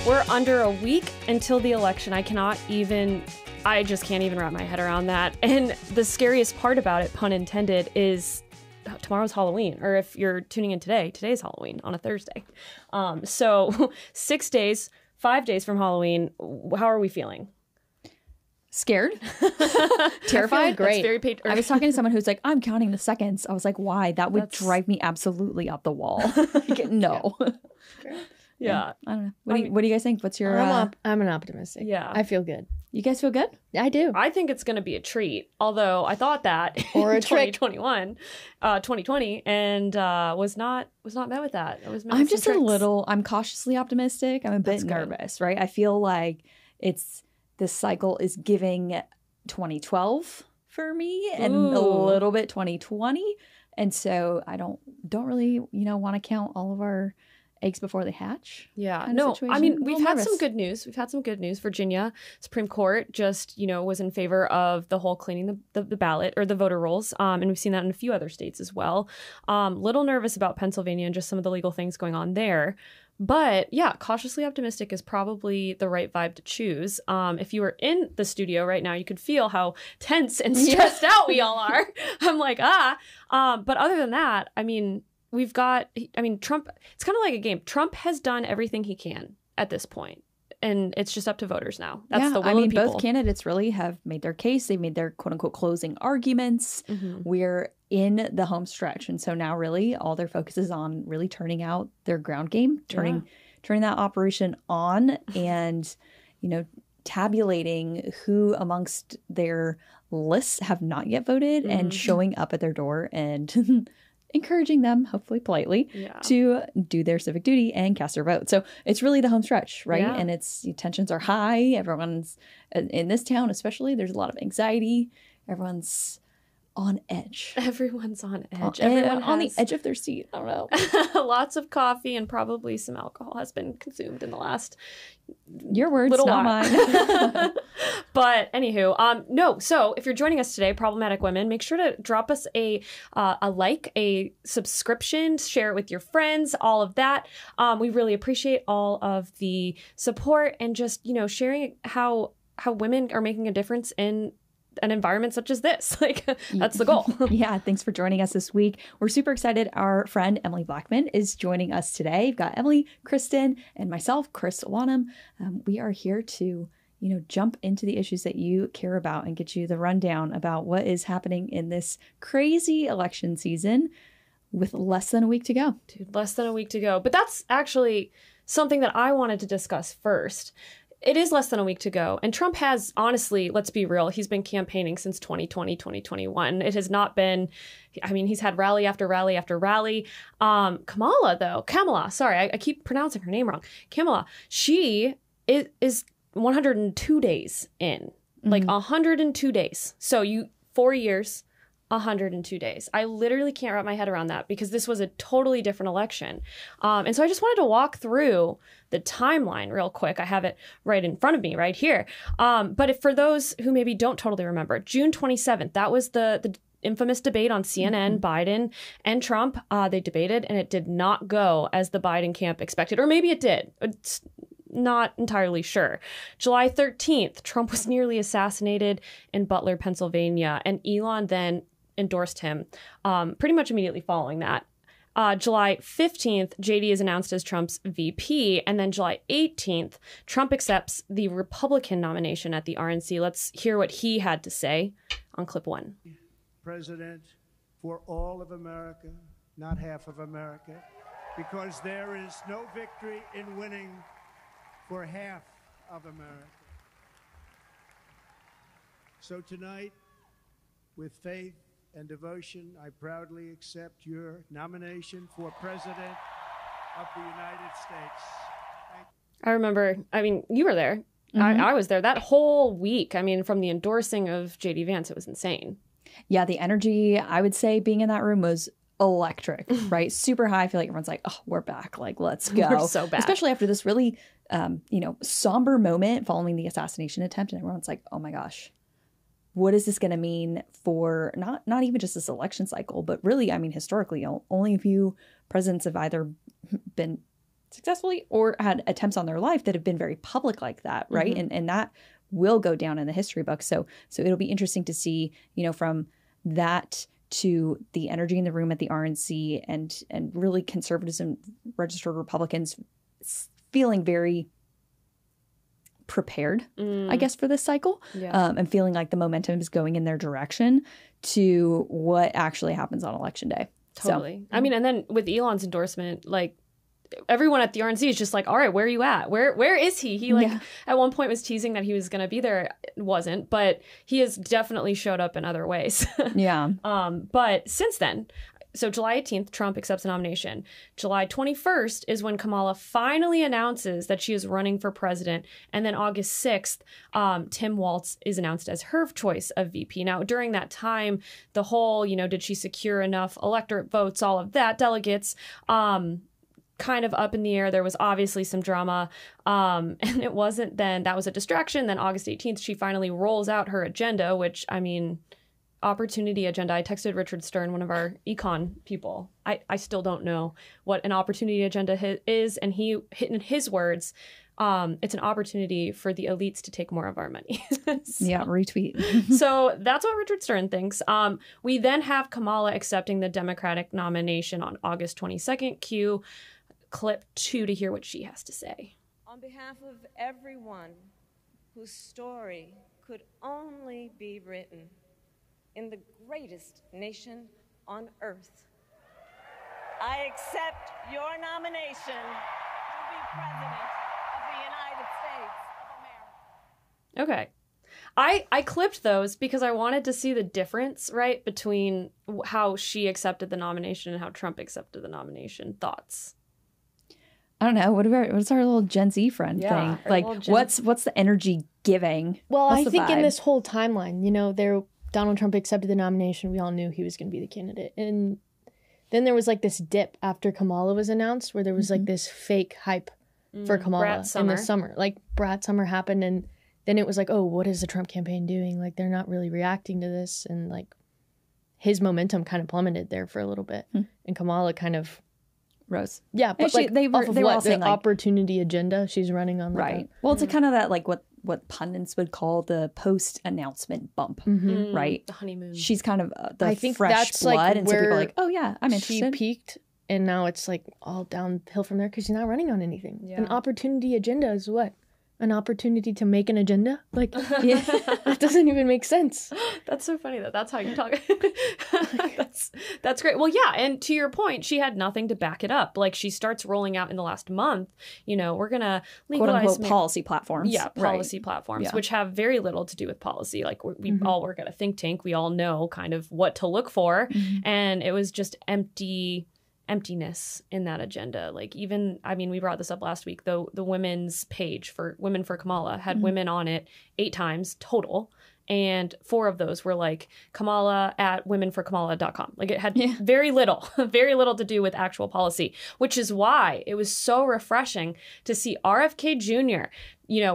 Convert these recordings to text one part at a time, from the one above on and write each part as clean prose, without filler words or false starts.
We're under a week until the election. I just can't even wrap my head around that. And the scariest part about it, pun intended, is tomorrow's Halloween. Or if you're tuning in today's Halloween on a Thursday. So 6 days, 5 days from Halloween. How are we feeling? Scared? Terrified? Great. I was talking to someone who's like, I'm counting the seconds. I was like, why? That would drive me absolutely up the wall. Like, no. Yeah. I don't know. What do you guys think? What's your... I'm an optimistic. Yeah. I feel good. You guys feel good? I do. I think it's going to be a treat. Although I thought that or a in trick. 2020, and was not met with that. I'm just I'm cautiously optimistic. I'm a bit nervous, right? I feel like this cycle is giving 2012 for me and a little bit 2020. And so I don't really, want to count all of our eggs before they hatch. Yeah. No, I mean, we've had some good news. Virginia Supreme Court just, was in favor of the whole cleaning the ballot or the voter rolls. And we've seen that in a few other states as well. Little nervous about Pennsylvania and just some of the legal things going on there. But yeah, cautiously optimistic is probably the right vibe to choose. If you were in the studio right now, you could feel how tense and stressed out we all are. I'm like, but other than that, I mean, Trump, it's kind of like a game. Trump has done everything he can at this point, and it's just up to voters now. That's the will of the people. Both candidates really have made their case. They've made their quote unquote closing arguments. Mm-hmm. We're in the home stretch. And so now really all their focus is on really turning out their ground game, turning that operation on and, tabulating who amongst their lists have not yet voted and showing up at their door and encouraging them, hopefully politely, to do their civic duty and cast their vote. So it's really the home stretch, right? Yeah. And tensions are high. Everyone's in this town, especially, there's a lot of anxiety. Everyone's on edge. Everyone's on edge. Everyone on the edge of their seat. I don't know. Lots of coffee and probably some alcohol has been consumed in the last your words, not mine. But anywho, no. So if you're joining us today, Problematic Women, make sure to drop us a like, a subscription, share it with your friends, all of that. We really appreciate all of the support and just sharing how women are making a difference in an environment such as this. Like, that's the goal. Yeah. Thanks for joining us this week. We're super excited. Our friend Emily Blackman is joining us today. We've got Emily, Kristen, and myself, Chris Wanham. We are here to, jump into the issues that you care about and get you the rundown about what is happening in this crazy election season with less than a week to go. Dude, less than a week to go. But that's actually something that I wanted to discuss first. It is less than a week to go. And Trump has, honestly, let's be real, he's been campaigning since 2020, 2021. It has not been, he's had rally after rally after rally. Kamala, sorry, I keep pronouncing her name wrong. Kamala, she is 102 days in, like 102 days. So 4 years, 102 days. I literally can't wrap my head around that because this was a totally different election. And so I just wanted to walk through the timeline real quick. I have it right in front of me right here. But for those who maybe don't totally remember, June 27th, that was the infamous debate on CNN, Biden and Trump. They debated and it did not go as the Biden camp expected, or maybe it did. It's not entirely sure. July 13th, Trump was nearly assassinated in Butler, Pennsylvania, and Elon then endorsed him pretty much immediately following that. July 15th, JD is announced as Trump's VP. And then July 18th, Trump accepts the Republican nomination at the RNC. Let's hear what he had to say on clip one. President for all of America, not half of America, because there is no victory in winning for half of America. So tonight, with faith and devotion, I proudly accept your nomination for President of the United States. I remember, you were there. I was there that whole week. From the endorsing of J.D. Vance, it was insane. Yeah, the energy, I would say, being in that room was electric, right? Super high. I feel like everyone's like, oh, we're back. Like, let's go. We're so back. Especially after this really, somber moment following the assassination attempt. And everyone's like, oh my gosh, what is this going to mean for not even just this election cycle, but really, I mean, historically, only a few presidents have either been successfully or had attempts on their life that have been very public like that, right? And that will go down in the history books. So it'll be interesting to see, from that to the energy in the room at the RNC and really conservatives and registered Republicans feeling very prepared, I guess, for this cycle, and feeling like the momentum is going in their direction to what actually happens on election day. Totally. So, I mean, and then with Elon's endorsement, like, everyone at the RNC is just like, all right, where are you at? Where is he? He at one point was teasing that he was going to be there. It wasn't, but he has definitely showed up in other ways. Yeah. But since then, so July 18th, Trump accepts the nomination. July 21st is when Kamala finally announces that she is running for president. And then August 6th, Tim Walz is announced as her choice of VP. Now, during that time, the whole, did she secure enough electorate votes, all of that, delegates, kind of up in the air. There was obviously some drama. And it wasn't then, that was a distraction. Then August 18th, she finally rolls out her agenda, which, I mean, opportunity agenda. I texted Richard Stern, one of our econ people. I still don't know what an opportunity agenda is. And he, in his words, it's an opportunity for the elites to take more of our money. Yeah, retweet. So that's what Richard Stern thinks. We then have Kamala accepting the Democratic nomination on August 22nd. Cue clip 2 to hear what she has to say. On behalf of everyone whose story could only be written in the greatest nation on earth, I accept your nomination to be President of the United States of America. Okay. I clipped those because I wanted to see the difference, right, between how she accepted the nomination and how Trump accepted the nomination. Thoughts? I don't know. What's our little Gen Z friend thing? Like, what's the energy giving? Well, what's I think vibe? in this whole timeline, Donald Trump accepted the nomination. We all knew he was going to be the candidate. And then there was like this dip after Kamala was announced where there was like this fake hype for Kamala in the summer. Like Brat Summer happened and then it was like, oh, what is the Trump campaign doing? Like they're not really reacting to this. And like his momentum kind of plummeted there for a little bit. And Kamala kind of rose. Yeah, but they were all saying the opportunity agenda she's running on. Right. Well, it's a kind of that like what pundits would call the post-announcement bump, right? The honeymoon. She's kind of I the think fresh that's blood, like and so people are like, oh yeah, I'm interested. She peaked, and now it's like all downhill from there because she's not running on anything. Yeah. An opportunity agenda is what? An opportunity to make an agenda? Like, that doesn't even make sense. That's so funny that that's how you talk. That's great. Well, yeah, and to your point, she had nothing to back it up. Like, she starts rolling out in the last month, we're going to legalize... quote-unquote policy platforms. Yeah, policy platforms, which have very little to do with policy. Like, we all work at a think tank. We all know kind of what to look for. And it was just emptiness in that agenda. Like, even, I mean, we brought this up last week, though, the women's page for Women for Kamala had women on it 8 times total, and 4 of those were like Kamala at womenforkamala.com. Like, it had very little to do with actual policy, which is why it was so refreshing to see RFK Jr.,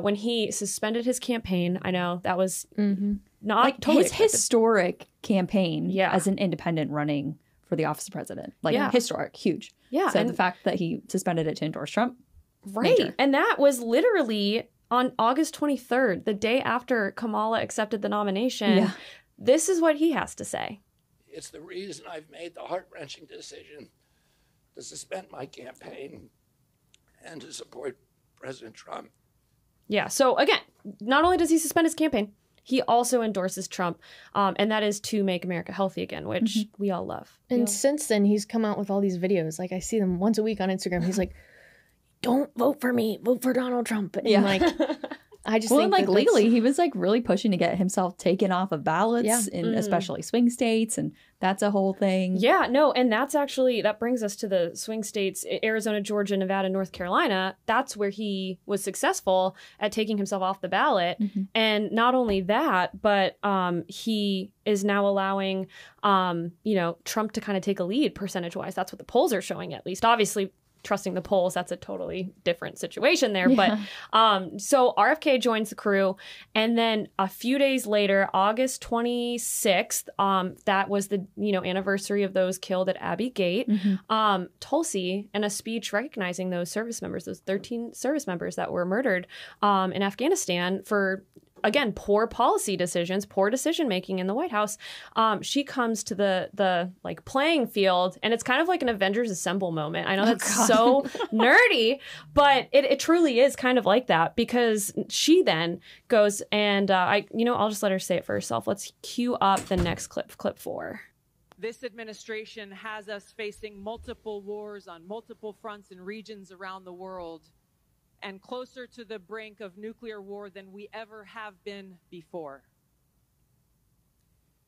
when he suspended his campaign. I know that was not like totally his historic campaign as an independent running for the office of president. Like, historic, huge. Yeah. So the fact that he suspended it to endorse Trump. Right. Major. And that was literally on August 23rd, the day after Kamala accepted the nomination. Yeah. This is what he has to say. It's the reason I've made the heart-wrenching decision to suspend my campaign and to support President Trump. Yeah. So again, not only does he suspend his campaign, he also endorses Trump, and that is to make America healthy again, which we all love. And since then, he's come out with all these videos. Like, I see them once a week on Instagram. He's like, don't vote for me, vote for Donald Trump. And like, I just think like legally, he was like really pushing to get himself taken off of ballots in especially swing states, and that's a whole thing. Yeah, no, and that brings us to the swing states: Arizona, Georgia, Nevada, North Carolina. That's where he was successful at taking himself off the ballot. And not only that, but he is now allowing Trump to kind of take a lead percentage-wise. That's what the polls are showing, at least. Obviously, trusting the polls, that's a totally different situation there. But so RFK joins the crew. And then a few days later, August 26th, that was the, anniversary of those killed at Abbey Gate. Tulsi, in a speech recognizing those service members, those 13 service members that were murdered in Afghanistan for, again, poor policy decisions, poor decision making in the White House. She comes to the like playing field, and it's kind of like an Avengers Assemble moment. I know that's so nerdy, but it truly is kind of like that, because she then goes and I'll just let her say it for herself. Let's cue up the next clip 4. This administration has us facing multiple wars on multiple fronts and regions around the world, and closer to the brink of nuclear war than we ever have been before.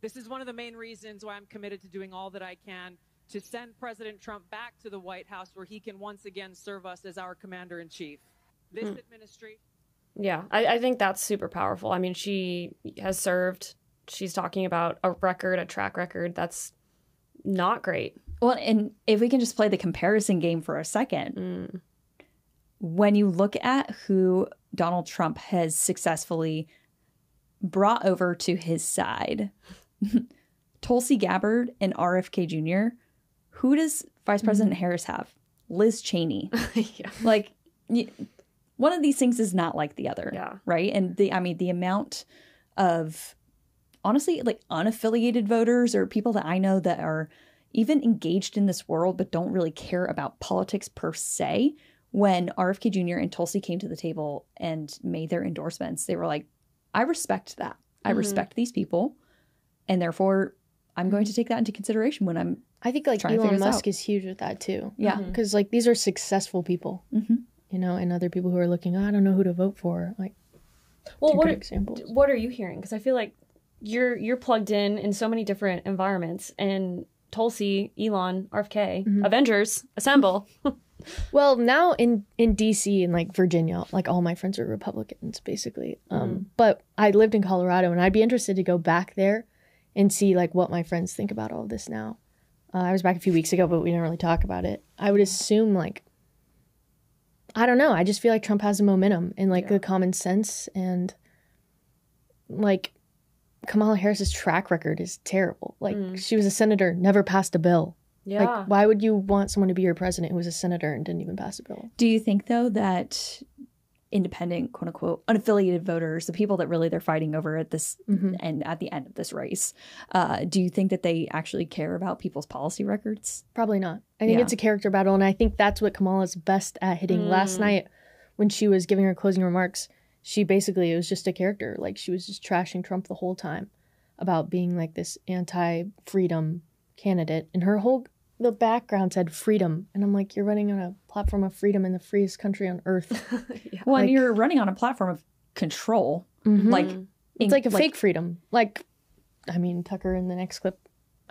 This is one of the main reasons why I'm committed to doing all that I can to send President Trump back to the White House, where he can once again serve us as our commander-in-chief. This administration... Yeah, I think that's super powerful. I mean, she has served. She's talking about a track record that's not great. Well, and if we can just play the comparison game for a second... When you look at who Donald Trump has successfully brought over to his side, Tulsi Gabbard and RFK Jr., who does Vice President Harris have? Liz Cheney. Like, one of these things is not like the other, right? And the amount of, honestly, like unaffiliated voters or people that I know that are even engaged in this world but don't really care about politics per se. When RFK Jr. and Tulsi came to the table and made their endorsements, they were like, I respect that. I respect these people. And therefore, I'm going to take that into consideration when I'm I think like Elon Musk is huge with that too. Yeah. Because like these are successful people, and other people who are looking, I don't know who to vote for. Like, well, what are you hearing? Because I feel like you're plugged in so many different environments, and Tulsi, Elon, RFK, Avengers, assemble. Well, now in DC and like Virginia, like all my friends are Republicans basically. But I lived in Colorado, and I'd be interested to go back there and see like what my friends think about all of this now. I was back a few weeks ago, but we didn't really talk about it. I would assume like, I don't know. I just feel like Trump has a momentum and like the common sense, and like Kamala Harris's track record is terrible. Like she was a senator, never passed a bill. Yeah. Like, why would you want someone to be your president who was a senator and didn't even pass a bill? Do you think, though, that independent, quote unquote, unaffiliated voters, the people that really they're fighting over at this and at the end of this race, do you think that they actually care about people's policy records? Probably not. I think it's a character battle, and I think that's what Kamala's best at hitting. Last night, when she was giving her closing remarks, she basically, it was just a character. Like, she was just trashing Trump the whole time about being like this anti-freedom candidate, and the background said freedom, and I'm like, you're running on a platform of freedom in the freest country on earth. Well, like, and you're running on a platform of control. Like, it's like a fake freedom. Like, I mean, Tucker in the next clip,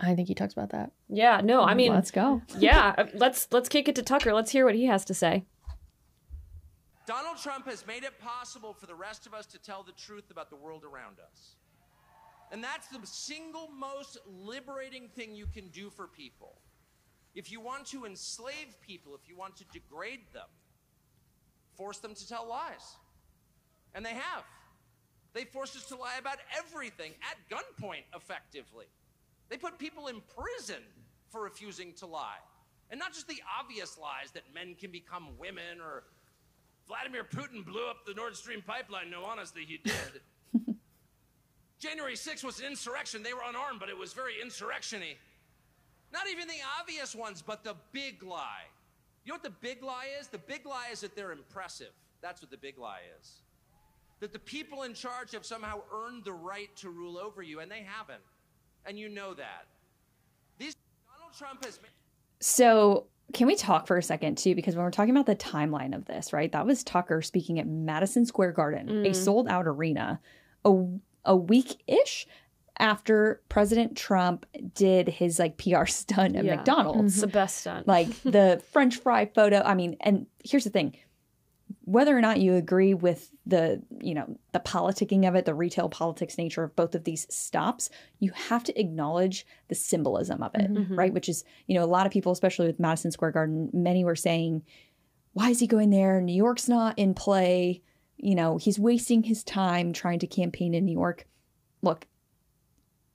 I think he talks about that. Yeah, no, I mean, let's go. Yeah, let's kick it to Tucker. Let's hear what he has to say. Donald Trump has made it possible for the rest of us to tell the truth about the world around us. And that's the single most liberating thing you can do for people. If you want to enslave people, if you want to degrade them, force them to tell lies. And they have. They forced us to lie about everything at gunpoint, effectively. They put people in prison for refusing to lie. And not just the obvious lies that men can become women, or Vladimir Putin blew up the Nord Stream pipeline. No, honestly, he did. January 6th was an insurrection. They were unarmed, but it was very insurrection-y. Not even the obvious ones, but the big lie. You know what the big lie is? The big lie is that they're impressive. That's what the big lie is. That the people in charge have somehow earned the right to rule over you, and they haven't. And you know that. Donald Trump has... So can we talk for a second, too? Because when we're talking about the timeline of this, right? That was Tucker speaking at Madison Square Garden, a sold-out arena, a week-ish after President Trump did his like PR stunt at McDonald's. It's the best stunt. Like the French fry photo. I mean, and here's the thing. whether or not you agree with the politicking of it, the retail politics nature of both of these stops, you have to acknowledge the symbolism of it, right? Which is, a lot of people, especially with Madison Square Garden, many were saying, why is he going there? New York's not in play. He's wasting his time trying to campaign in New York. Look,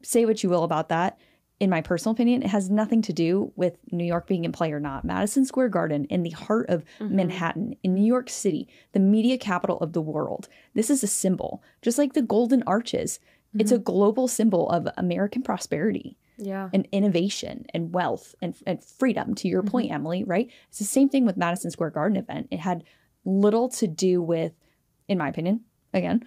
say what you will about that. In my personal opinion, it has nothing to do with New York being in play or not. Madison Square Garden, in the heart of Manhattan, in New York City, the media capital of the world. This is a symbol, just like the Golden Arches. It's a global symbol of American prosperity and innovation and wealth and freedom, to your point, Emily, right? It's the same thing with Madison Square Garden event. It had little to do with, in my opinion, again,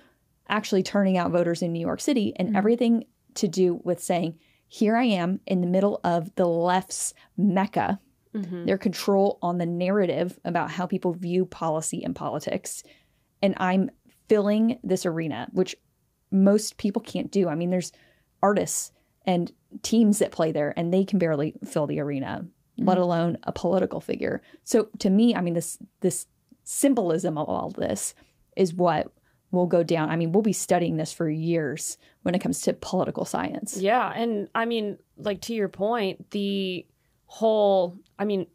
actually turning out voters in New York City, and everything to do with saying, here I am in the middle of the left's mecca, their control on the narrative about how people view policy and politics. And I'm filling this arena, which most people can't do. I mean, there's artists and teams that play there, and they can barely fill the arena, let alone a political figure. So to me, I mean, this symbolism of all this is what will go down. I mean, we'll be studying this for years when it comes to political science. Yeah. And I mean, like, to your point, the whole, I mean,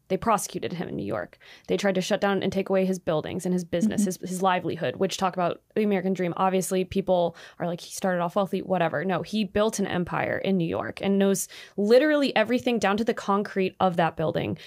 they prosecuted him in New York. They tried to shut down and take away his buildings and his business, his livelihood, which talk about the American dream. Obviously, people are like, he started off wealthy, whatever. No, he built an empire in New York and knows literally everything down to the concrete of that building.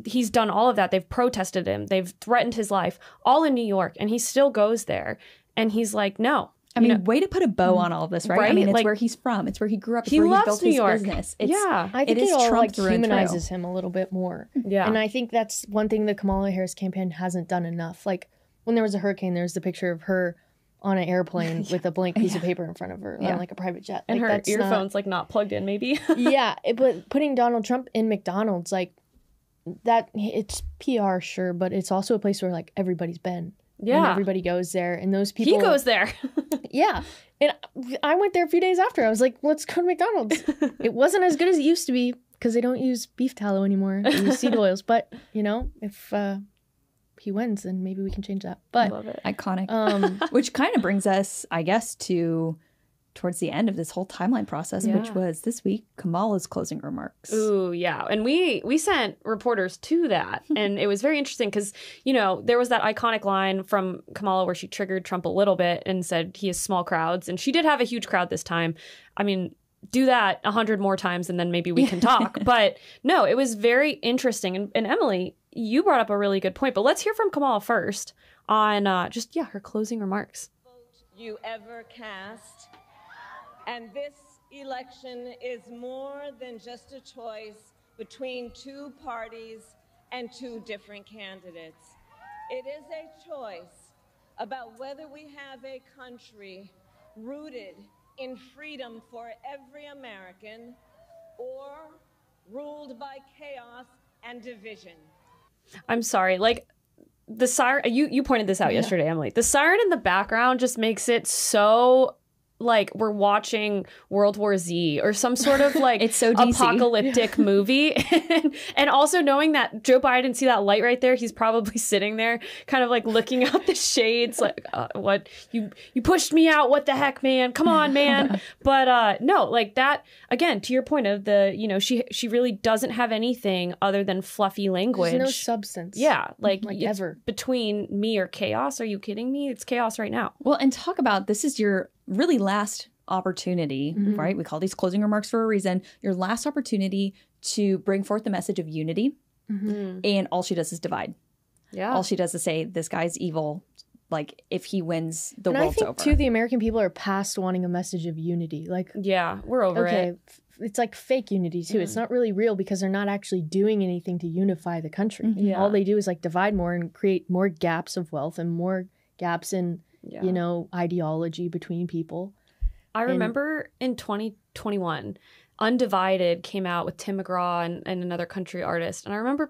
He's done all of that. They've protested him. They've threatened his life, all in New York. And he still goes there. And he's like, no. I mean, way to put a bow on all of this, right? I mean, it's like, where he's from. It's where he grew up. It's he where loves he built New his York. Business. I think it all like humanizes him a little bit more. Yeah. And I think that's one thing the Kamala Harris campaign hasn't done enough. Like, when there was a hurricane, there's the picture of her on an airplane with a blank piece of paper in front of her on like a private jet. And like, her earphones like not plugged in, maybe. But putting Donald Trump in McDonald's, like, that, it's PR, sure, but it's also a place where like everybody's been. Yeah. And everybody goes there, and those people. He goes there. And I went there a few days after. I was like, let's go to McDonald's. It wasn't as good as it used to be because they don't use beef tallow anymore. They use seed oils. But, if he wins, then maybe we can change that. But love it. Iconic. Which kind of brings us, I guess, towards the end of this whole timeline process, which was this week, Kamala's closing remarks. Ooh, yeah. And we sent reporters to that. And it was very interesting because, there was that iconic line from Kamala where she triggered Trump a little bit and said he has small crowds. And she did have a huge crowd this time. I mean, do that 100 more times and then maybe we can talk. But no, it was very interesting. And Emily, you brought up a really good point. But let's hear from Kamala first on her closing remarks. Vote you ever cast. And this election is more than just a choice between two parties and two different candidates. It is a choice about whether we have a country rooted in freedom for every American or ruled by chaos and division. I'm sorry, like, the siren, you pointed this out yesterday, Emily. The siren in the background just makes it so like we're watching World War Z or some sort of like it's so apocalyptic movie. And also knowing that Joe Biden, see that light right there? He's probably sitting there kind of like looking out the shades like, what? You pushed me out. What the heck, man? Come on, man. But no, like that, again, to your point of the, she really doesn't have anything other than fluffy language. There's no substance. Yeah. Like ever. Between me or chaos. Are you kidding me? It's chaos right now. Well, and talk about, this is your really last opportunity, right? We call these closing remarks for a reason. Your last opportunity to bring forth the message of unity. And all she does is divide. Yeah. All she does is say, this guy's evil. Like, if he wins, the world's over. I think, too, the American people are past wanting a message of unity. Like, yeah, we're over it. It's like fake unity, too. It's not really real because they're not actually doing anything to unify the country. Yeah. All they do is, like, divide more and create more gaps of wealth and more gaps in ideology between people. I remember in 2021, Undivided came out with Tim McGraw and another country artist. And I remember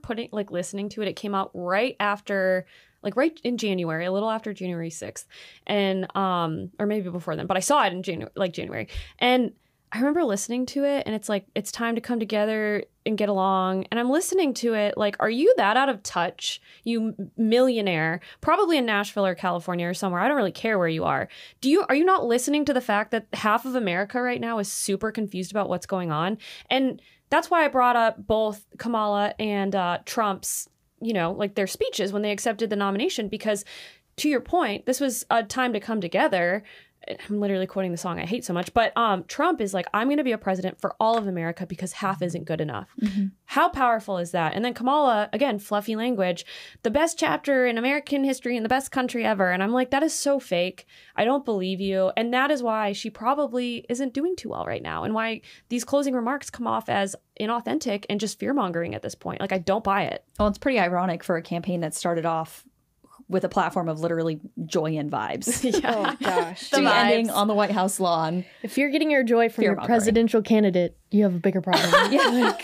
listening to it. It came out right after, right in January, a little after January 6th. And, or maybe before then, but I saw it in January. And I remember listening to it and it's like, it's time to come together and get along. And I'm listening to it like, are you that out of touch, you millionaire, probably in Nashville or California or somewhere. I don't really care where you are. Are you not listening to the fact that half of America right now is super confused about what's going on? And that's why I brought up both Kamala and Trump's, like their speeches when they accepted the nomination, because to your point, this was a time to come together. I'm literally quoting the song I hate so much, but Trump is like, I'm going to be a president for all of America because half isn't good enough. Mm-hmm. How powerful is that? And then Kamala, again, fluffy language, the best chapter in American history and the best country ever. And I'm like, that is so fake. I don't believe you. And that is why she probably isn't doing too well right now, and why these closing remarks come off as inauthentic and just fear-mongering at this point. Like, I don't buy it. Well, it's pretty ironic for a campaign that started off with a platform of literally joy and vibes. Yeah. Oh, gosh. To be ending on the White House lawn. If you're getting your joy from your presidential candidate, you have a bigger problem. Yeah.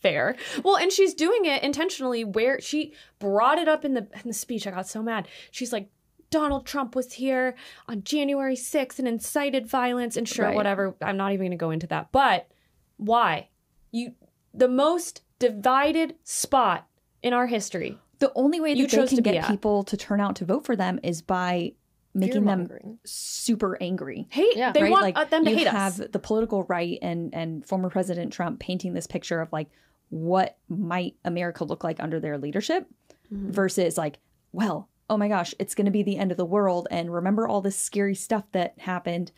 Fair. Well, and she's doing it intentionally where she brought it up in the speech. I got so mad. She's like, Donald Trump was here on January 6th and incited violence and whatever. I'm not even going to go into that. But why? The most divided spot in our history. The only way that they can get people to turn out to vote for them is by making them super angry. Hate. Yeah. They want them to hate us. You have the political right and former President Trump painting this picture of like what might America look like under their leadership versus like, well, oh my gosh, it's going to be the end of the world. And remember all this scary stuff that happened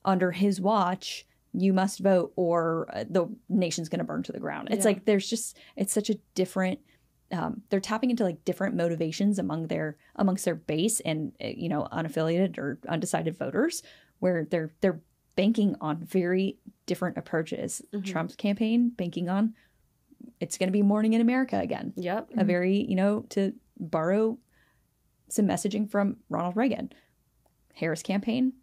under his watch. You must vote or the nation's going to burn to the ground. It's like it's such a different. They're tapping into like different motivations amongst their base and unaffiliated or undecided voters, where they're banking on very different approaches. Mm-hmm. Trump's campaign banking on it's going to be morning in America again. Yep, a very to borrow some messaging from Ronald Reagan. Harris campaign,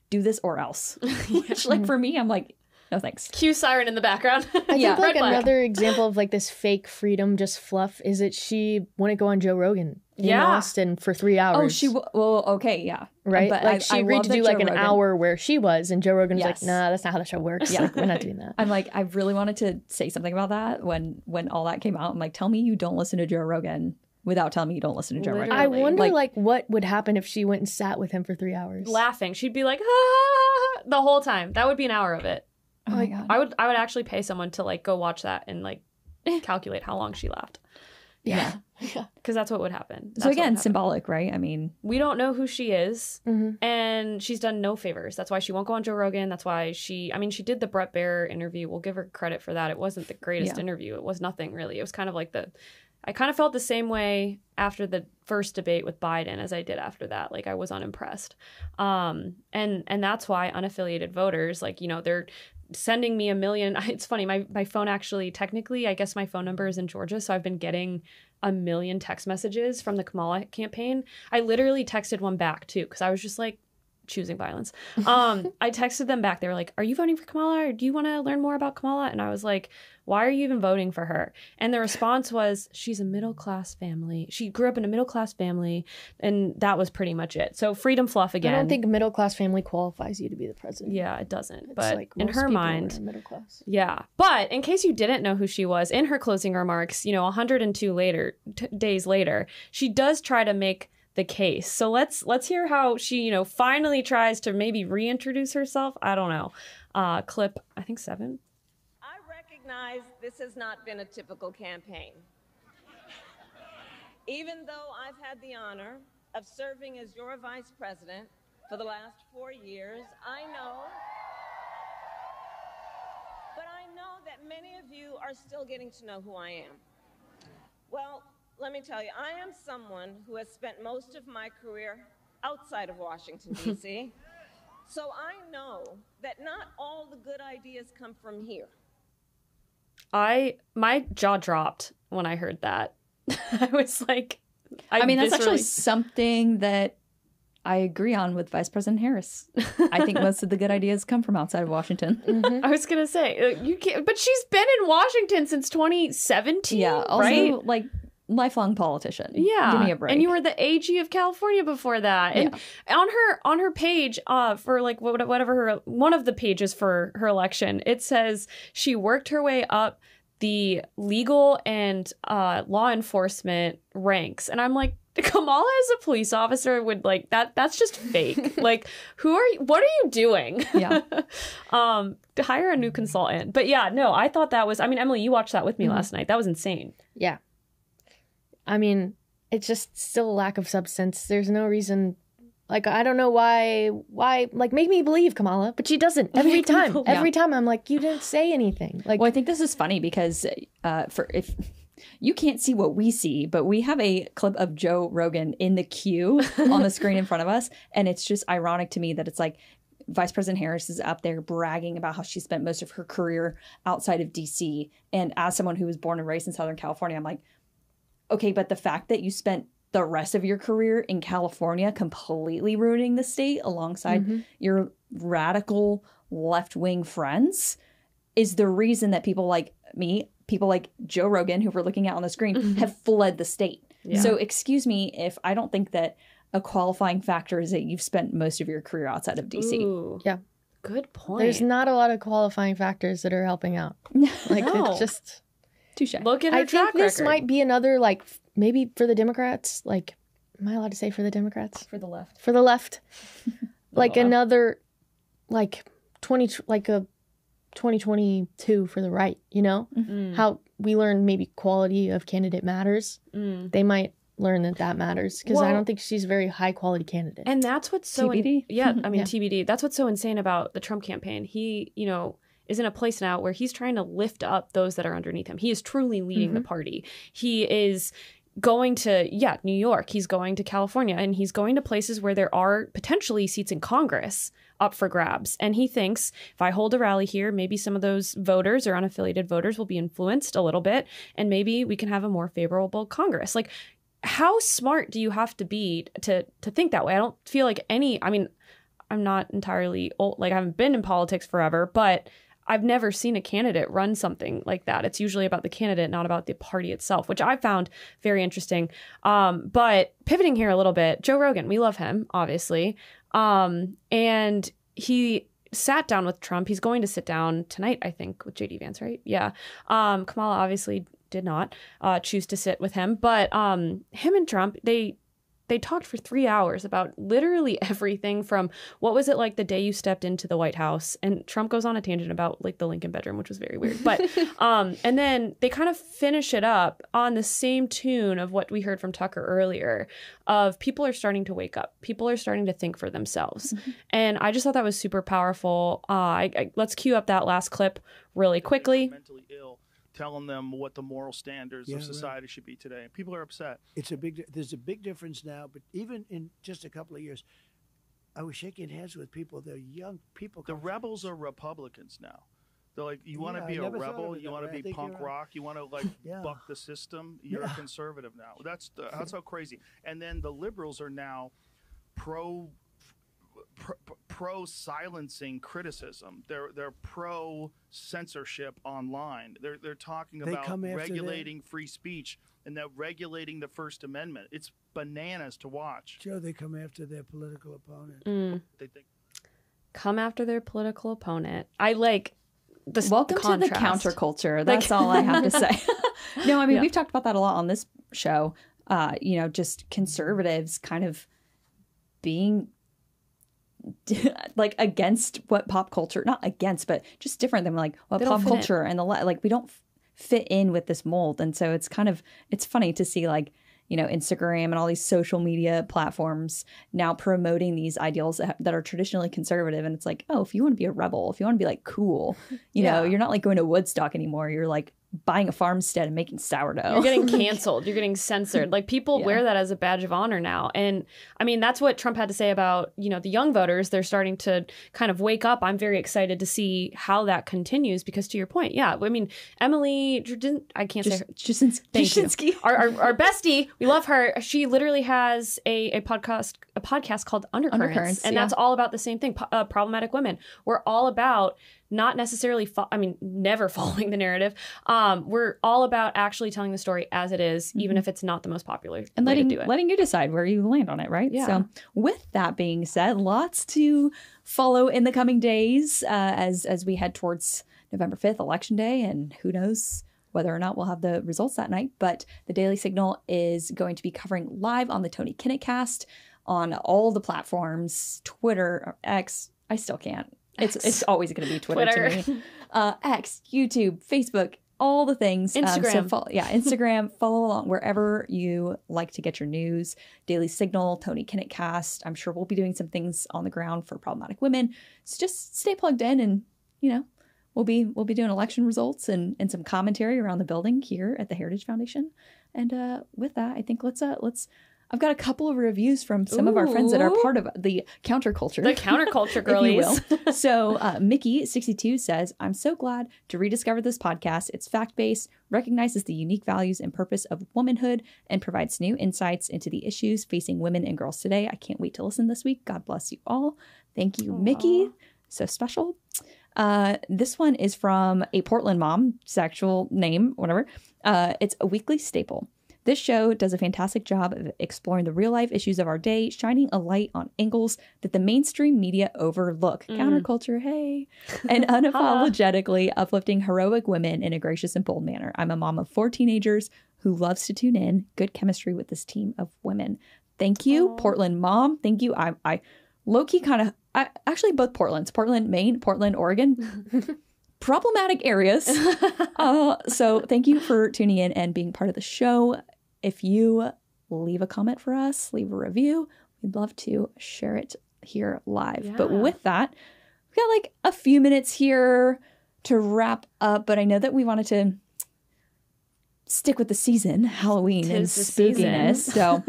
do this or else. Which like for me, I'm like, no thanks. Cue siren in the background. I think like another example of like this fake freedom, just fluff, is that she wouldn't go on Joe Rogan in Austin for 3 hours. Oh, okay, yeah. Right? But like she agreed to do like an hour where she was, and Joe Rogan's like, nah, that's not how the show works. Yeah. Like, we're not doing that. I'm like, I really wanted to say something about that when all that came out. I'm like, tell me you don't listen to Joe Rogan without telling me you don't listen to Joe Rogan. I wonder like what would happen if she went and sat with him for 3 hours. Laughing. She'd be like, the whole time. That would be an hour of it. Oh my God. I would actually pay someone to like go watch that and like calculate how long she laughed. Yeah. Because that's what would happen. So again, symbolic, right? I mean, we don't know who she is, and she's done no favors. That's why she won't go on Joe Rogan. That's why she did the Brett Baer interview. We'll give her credit for that. It wasn't the greatest interview. It was nothing really. It was kind of like I kind of felt the same way after the first debate with Biden as I did after that. Like I was unimpressed. And that's why unaffiliated voters, like, they're sending me 1 million. It's funny. My phone actually, technically, I guess my phone number is in Georgia. So I've been getting 1 million text messages from the Kamala campaign. I literally texted one back too, because I was just like choosing violence. I texted them back. They were like, are you voting for Kamala, or do you want to learn more about Kamala? And I was like, why are you even voting for her? And the response was, she's a middle-class family. She grew up in a middle-class family. And that was pretty much it. So freedom fluff again. I don't think a middle-class family qualifies you to be the president. Yeah, it doesn't. It's but like in her mind, middle class. Yeah. But in case you didn't know who she was, in her closing remarks, 102 days later, she does try to make the case. So let's hear how she, finally tries to maybe reintroduce herself. I don't know. Clip, I think 7. I recognize this has not been a typical campaign. Even though I've had the honor of serving as your vice president for the last 4 years, I know that many of you are still getting to know who I am. Well, let me tell you, I am someone who has spent most of my career outside of Washington, D.C., so I know that not all the good ideas come from here. My jaw dropped when I heard that. I was like, that's actually something that I agree on with Vice President Harris. I think most of the good ideas come from outside of Washington. Mm-hmm. I was gonna say you can't, but she's been in Washington since 2017. Yeah, also, right? like lifelong politician. Yeah. Give me a break. And you were the AG of California before that. And on her page, for like whatever one of the pages for her election, it says she worked her way up the legal and law enforcement ranks. And I'm like, Kamala as a police officer would like that's just fake. Like, what are you doing? Yeah. To hire a new consultant. But yeah, no, I thought that was, I mean, Emily, you watched that with me last night. That was insane. Yeah. I mean, it's just still a lack of substance. There's no reason, like, I don't know why, like, make me believe Kamala, but she doesn't every time. Every time I'm like, you didn't say anything. Like, well, I think this is funny because if you can't see what we see, but we have a clip of Joe Rogan in the queue on the screen in front of us. And it's just ironic to me that it's like Vice President Harris is up there bragging about how she spent most of her career outside of DC. And as someone who was born and raised in Southern California, I'm like, okay, but the fact that you spent the rest of your career in California completely ruining the state alongside your radical left-wing friends is the reason that people like me, people like Joe Rogan, who we're looking at on the screen, have fled the state. Yeah. So excuse me if I don't think that a qualifying factor is that you've spent most of your career outside of DC. Ooh, yeah. Good point. There's not a lot of qualifying factors that are helping out. Like, it's just... Touche. Look at her track think this record. might be another, like, maybe for the Democrats, like, am I allowed to say for the Democrats? For the left. For the left. Like another, like, a 2022 for the right, you know? How we learned maybe quality of candidate matters. They might learn that matters because I don't think she's a very high quality candidate. And that's what's so... TBD? TBD. That's what's so insane about the Trump campaign. He, is in a place now where he's trying to lift up those that are underneath him. He is truly leading the party. He is going to, New York. He's going to California. And he's going to places where there are potentially seats in Congress up for grabs. And he thinks, if I hold a rally here, maybe some of those voters or unaffiliated voters will be influenced a little bit. And maybe we can have a more favorable Congress. Like, how smart do you have to be to think that way? I don't feel like I'm not entirely old. Like, I haven't been in politics forever, but I've never seen a candidate run something like that. It's usually about the candidate, not about the party itself, which I found very interesting. But pivoting here a little bit, Joe Rogan, we love him, obviously. And he sat down with Trump. He's going to sit down tonight, I think, with JD Vance, right? Yeah. Kamala obviously did not choose to sit with him. But him and Trump, they talked for 3 hours about literally everything from what was it like the day you stepped into the White House, and Trump goes on a tangent about like the Lincoln bedroom, which was very weird. But and then they kind of finish it up on the same tune of what we heard from Tucker earlier of people are starting to wake up. People are starting to think for themselves. And I just thought that was super powerful. Let's cue up that last clip really quickly. Mentally ill. Telling them what the moral standards of society should be today. People are upset. There's a big difference now, but even in just a couple of years, I was shaking hands with people. They're young people. The rebels are Republicans now. They're like, you want to be a rebel, you want to be punk rock, you want to like buck the system. You're a conservative now. That's how crazy. And then the liberals are now pro silencing criticism. They're pro censorship online. They're talking about regulating free speech and that regulating the First Amendment. It's bananas to watch. Joe, they come after their political opponent. They think come after their political opponent. I like this. Welcome to the counterculture. That's all I have to say. No, I mean we've talked about that a lot on this show. Just conservatives kind of being like against what pop culture, not against, but just different than like what pop culture and like we don't fit in with this mold. And so it's funny to see like, Instagram and all these social media platforms now promoting these ideals that are traditionally conservative. And it's like, oh, if you want to be a rebel, if you want to be like cool, you're not like going to Woodstock anymore. You're like buying a farmstead and making sourdough. You're getting canceled. You're getting censored. Like people wear that as a badge of honor now. And I mean, that's what Trump had to say about, the young voters. They're starting to kind of wake up. I'm very excited to see how that continues because to your point, I mean, Emily, I can't say her. Jasinski. Our bestie, we love her. She literally has a podcast called Undercurrents. And that's all about the same thing. Problematic women. We're all about not necessarily, never following the narrative. We're all about actually telling the story as it is, even if it's not the most popular and way to do it. letting you decide where you land on it, right? Yeah. So with that being said, lots to follow in the coming days as we head towards November 5th, Election Day, and who knows whether or not we'll have the results that night. But the Daily Signal is going to be covering live on the Tony Kinnett Cast on all the platforms, Twitter, or X. I still can't. It's always going to be Twitter to me. X, YouTube, Facebook, all the things. Instagram. Instagram. Follow along wherever you like to get your news. Daily Signal, Tony Kinnett Cast. I'm sure we'll be doing some things on the ground for problematic women. So just stay plugged in, and we'll be doing election results and some commentary around the building here at the Heritage Foundation. And with that, I think let's I've got a couple of reviews from some of our friends that are part of the Counterculture. The Counterculture girlies. If you will. So Mickey62 says, I'm so glad to rediscover this podcast. It's fact-based, recognizes the unique values and purpose of womanhood, and provides new insights into the issues facing women and girls today. I can't wait to listen this week. God bless you all. Thank you, Mickey. So special. This one is from a Portland mom, his actual name, whatever. It's a weekly staple. This show does a fantastic job of exploring the real-life issues of our day, shining a light on angles that the mainstream media overlook. Counterculture, hey! And unapologetically uplifting heroic women in a gracious and bold manner. I'm a mom of 4 teenagers who loves to tune in. Good chemistry with this team of women. Thank you, Portland mom. Thank you. I low-key kind of... actually, both Portlands. Portland, Maine, Portland, Oregon. Problematic areas. So thank you for tuning in and being part of the show. If you leave a comment for us, leave a review, we'd love to share it here live. Yeah. But with that, we've got like a few minutes here to wrap up. But I know that we wanted to stick with the season, Halloween and spookiness. So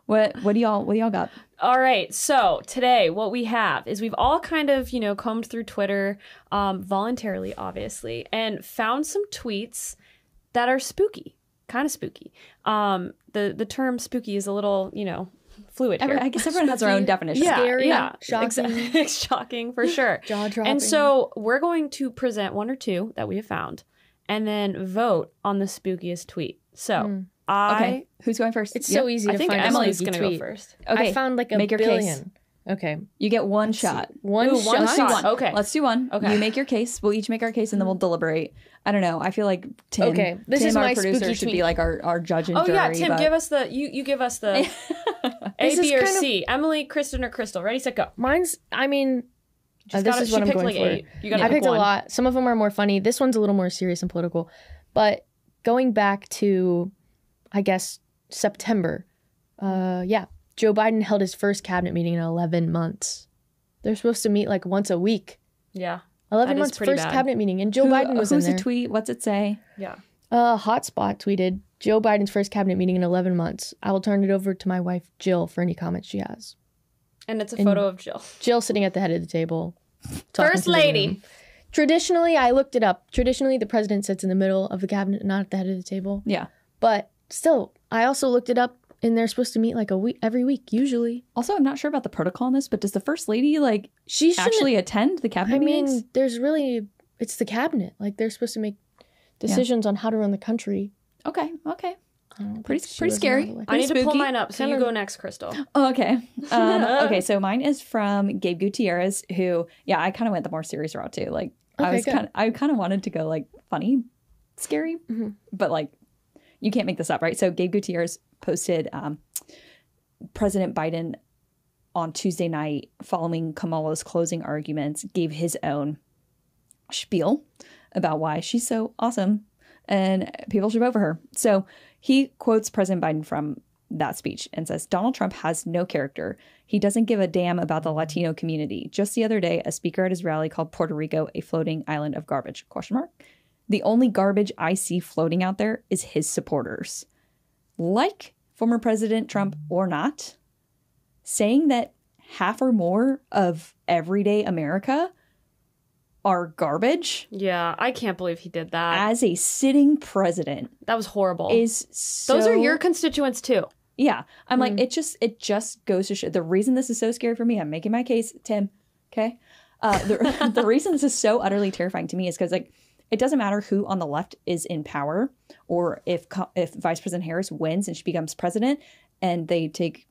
what do y'all got? All right. So today what we have is we've all kind of, combed through Twitter voluntarily, obviously, and found some tweets that are spooky. Kind of spooky. The term spooky is a little, fluid here. I guess everyone has their own definition. Yeah, Scary, yeah. shocking. Shocking for sure. Jaw-dropping. And so we're going to present one or two that we have found and then vote on the spookiest tweet. So okay. Who's going first? It's so easy to find. Emily's going to go first. Okay. I found like a Make your billion. Case. Okay. You get one shot. One shot? Let's do one. Okay. Let's do one. Okay. You make your case. We'll each make our case and then we'll deliberate. I don't know. I feel like Tim, this is our my producer, spooky should tweet. be like our judge and jury. Oh, yeah. Tim, but... give us the, you give us the A, B, or C. Emily, Kristen, or Crystal. Ready, set, go. Mine's, this is she what I'm picked going like for. 8. You gotta I pick picked one. a lot. Some of them are more funny. This one's a little more serious and political. But going back to, I guess, September, Joe Biden held his first cabinet meeting in 11 months. They're supposed to meet like once a week. Yeah. 11 months, first cabinet meeting. And Joe Biden was in there. Who's the tweet? What's it say? Yeah. Hotspot tweeted, Joe Biden's first cabinet meeting in 11 months. I will turn it over to my wife, Jill, for any comments she has. And it's a photo of Jill. Jill sitting at the head of the table. First lady. Traditionally, I looked it up. Traditionally, the president sits in the middle of the cabinet, not at the head of the table. Yeah. But still, I also looked it up, and they're supposed to meet like every week, usually. Also, I'm not sure about the protocol on this, but does the first lady she actually attend the cabinet meetings? It's the cabinet. Like, they're supposed to make decisions on how to run the country. Okay. Pretty scary. I need to pull mine up, so you go next, Crystal. Oh, okay. Okay, so mine is from Gabe Gutierrez, who, I kind of went the more serious route too. Like, I kind of wanted to go like funny, scary, but like, you can't make this up, right? So Gabe Gutierrez posted President Biden on Tuesday night following Kamala's closing arguments, gave his own spiel about why she's so awesome and people should vote for her. So he quotes President Biden from that speech and says, Donald Trump has no character. He doesn't give a damn about the Latino community. Just the other day, a speaker at his rally called Puerto Rico a floating island of garbage, ? The only garbage I see floating out there is his supporters. Like former President Trump or not, saying that half or more of everyday America are garbage. Yeah, I can't believe he did that. As a sitting president. That was horrible. Those are your constituents too. Yeah. I'm like, it just goes to show. The reason this is so scary for me, I'm making my case, Tim, okay? The reason this is so utterly terrifying to me is because like it doesn't matter who on the left is in power, or if Vice President Harris wins and she becomes president, and they take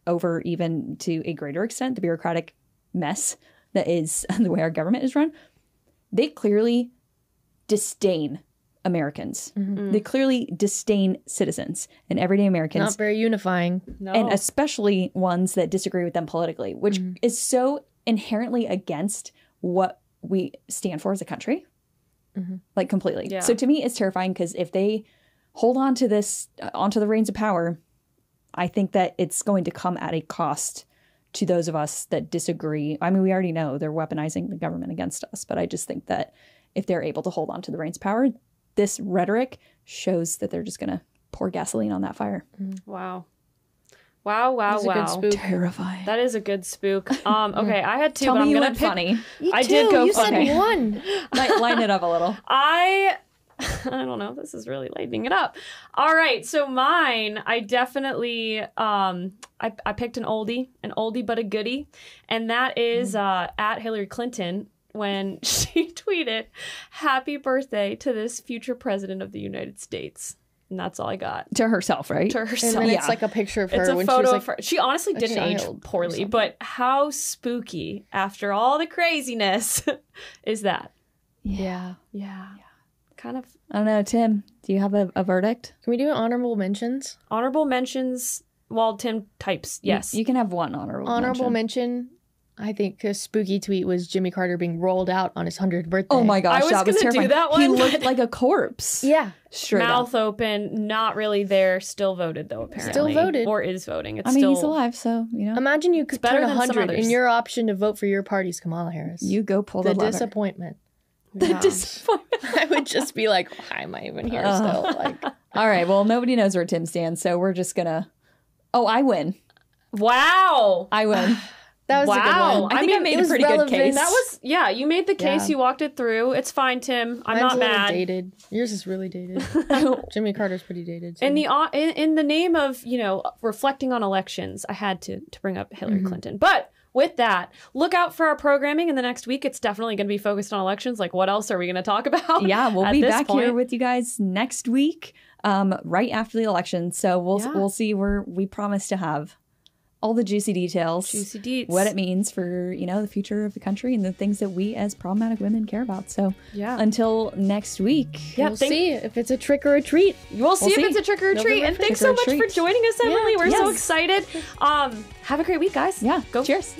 over even to a greater extent the bureaucratic mess that is the way our government is run. They clearly disdain Americans. Mm-hmm. They clearly disdain citizens and everyday Americans. Not very unifying. No. And especially ones that disagree with them politically, which is so inherently against what we stand for as a country. Like completely. Yeah. So to me, it's terrifying because if they hold on to this, onto the reins of power, I think that it's going to come at a cost to those of us that disagree. I mean, we already know they're weaponizing the government against us, but I just think that if they're able to hold on to the reins of power, this rhetoric shows that they're just going to pour gasoline on that fire. Wow. Wow. Good spook. Terrifying. That is a good spook. Okay, I had two, Tell but me I'm you gonna went pick funny. I did go you funny. said one. Line it up a little. I don't know. This is really lightening it up. All right, so mine, I definitely I picked an oldie but a goodie, and that is at Hillary Clinton when she tweeted, "Happy birthday to this future president of the United States." And that's all I got. To herself, right? To herself. And then it's like a picture of her. It's a when photo she was of her. She honestly didn't age poorly, but how spooky after all the craziness is that? Yeah. Kind of. I don't know, Tim, do you have a verdict? Can we do honorable mentions? Honorable mentions. Well, Tim types yes. You can have one honorable mention. I think a spooky tweet was Jimmy Carter being rolled out on his 100th birthday. Oh my gosh, that was terrifying. Do that one. He looked like a corpse. Yeah. Straight Mouth up. open, not really there, still voted though, apparently. Still voted. Or is voting. It's I mean, still, he's alive, so, you know. Imagine you could better turn than some 100 others. and your option to vote for your party's Kamala Harris. You go pull the lever. Disappointment. The disappointment. I would just be like, why am I even here still? Like, all right, well, nobody knows where Tim stands, so we're just gonna... Oh, I win. Wow. I win. that was a good one. I think I made a pretty good case. That was, yeah, you made the case. Yeah. You walked it through. It's fine, Tim. I'm Mine's not a little mad. dated. Yours is really dated. Jimmy Carter's pretty dated. So. In the name of, reflecting on elections, I had to bring up Hillary Clinton. But with that, look out for our programming in the next week. It's definitely going to be focused on elections. Like, what else are we going to talk about? Yeah, we'll at be this back point? here with you guys next week, right after the election. So we'll see where we promise to have all the juicy details, Juicy deets. what it means for, the future of the country and the things that we as problematic women care about. So until next week. We'll see if it's a trick or a treat. We'll see if it's a trick or a treat. And thanks so much for joining us, Emily. We're so excited. Have a great week, guys. Yeah. Go. Cheers.